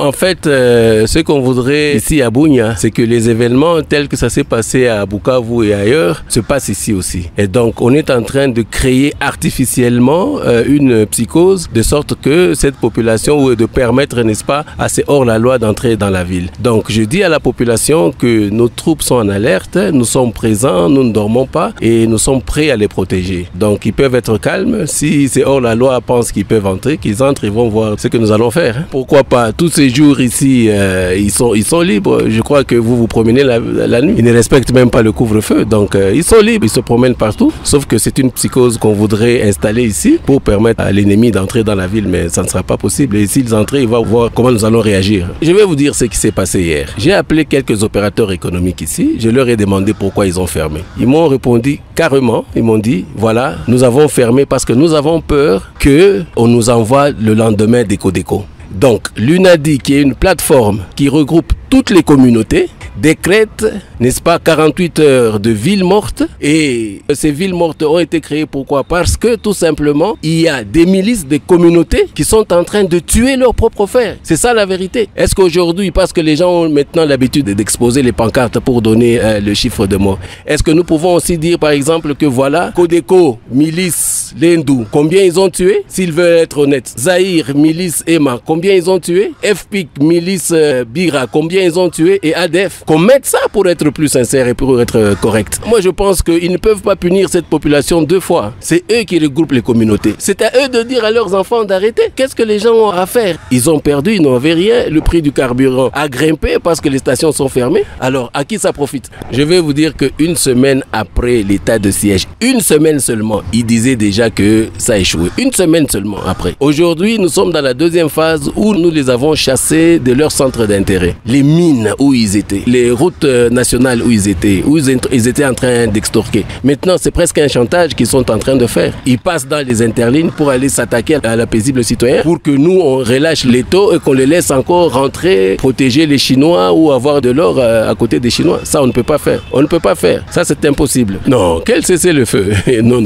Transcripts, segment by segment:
En fait, ce qu'on voudrait ici à Bunia, c'est que les événements tels que ça s'est passé à Bukavu et ailleurs se passent ici aussi. Et donc, on est en train de créer artificiellement une psychose de sorte que cette population, ou de permettre, n'est-ce pas, à ces hors-la-loi d'entrer dans la ville. Donc, je dis à la population que nos troupes sont en alerte, nous sommes présents, nous ne dormons pas et nous sommes prêts à les protéger. Donc, ils peuvent être calmes. Si ces hors-la-loi pensent qu'ils peuvent entrer, qu'ils entrent, ils vont voir ce que nous allons faire. Pourquoi pas? Tous ces jours ici, ils sont libres. Je crois que vous promenez la nuit. Ils ne respectent même pas le couvre-feu. Donc, ils sont libres, ils se promènent partout. Sauf que c'est une psychose qu'on voudrait installer ici pour permettre à l'ennemi d'entrer dans la ville, mais ça ne sera pas possible. Et s'ils entrent, ils vont voir comment nous allons réagir. Je vais vous dire ce qui s'est passé hier. J'ai appelé quelques opérateurs économiques ici. Je leur ai demandé pourquoi ils ont fermé. Ils m'ont répondu carrément. Ils m'ont dit, voilà, nous avons fermé parce que nous avons peur qu'on nous envoie le lendemain des Codeco. Donc, l'UNADI, qui est une plateforme qui regroupe toutes les communautés, décrète, n'est-ce pas, 48 heures de villes mortes. Et ces villes mortes ont été créées pourquoi? Parce que tout simplement, il y a des milices, des communautés qui sont en train de tuer leurs propres frères. C'est ça la vérité. Est-ce qu'aujourd'hui, parce que les gens ont maintenant l'habitude d'exposer les pancartes pour donner le chiffre de mort, est-ce que nous pouvons aussi dire par exemple que voilà, Codeco, milice, Lendou, combien ils ont tué? S'ils veulent être honnêtes. Zahir, milice, Emma, combien ils ont tué? FPIC, milice, Bira, combien ils ont tué? Et ADEF, qu'on mette ça pour être plus sincère et pour être correct. Moi, je pense qu'ils ne peuvent pas punir cette population deux fois. C'est eux qui regroupent les communautés. C'est à eux de dire à leurs enfants d'arrêter. Qu'est-ce que les gens ont à faire? Ils ont perdu, ils n'avaient rien. Le prix du carburant a grimpé parce que les stations sont fermées. Alors, à qui ça profite? Je vais vous dire qu'une semaine après l'état de siège, une semaine seulement, ils disaient déjà que ça a échoué. Une semaine seulement après. Aujourd'hui, nous sommes dans la deuxième phase où nous les avons chassés de leur centre d'intérêt. Les mines où ils étaient, les routes nationales où ils étaient en train d'extorquer. Maintenant, c'est presque un chantage qu'ils sont en train de faire. Ils passent dans les interlignes pour aller s'attaquer à la paisible citoyen pour que nous, on relâche les taux et qu'on les laisse encore rentrer, protéger les Chinois ou avoir de l'or à côté des Chinois. Ça, on ne peut pas faire. On ne peut pas faire. Ça, c'est impossible. Non, quel cessez-le-feu? Non.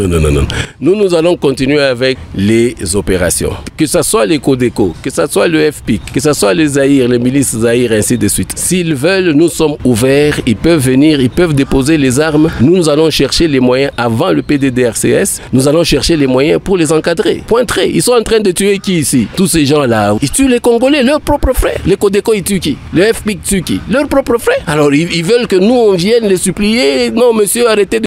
Nous allons continuer avec les opérations. Que ce soit les Codeco, que ce soit le FPIC, que ce soit les Zahir, les milices Zahir, ainsi de suite. S'ils veulent, nous sommes ouverts, ils peuvent venir, ils peuvent déposer les armes. Nous allons chercher les moyens avant le PDDRCS. Nous allons chercher les moyens pour les encadrer. Pointré. Ils sont en train de tuer qui ici? Tous ces gens-là. Ils tuent les Congolais, leurs propres frères. Les Codeco, ils tuent qui? Le FPIC tue qui? Leurs propres frères. Alors, ils veulent que nous, on vienne les supplier. Non, monsieur, arrêtez de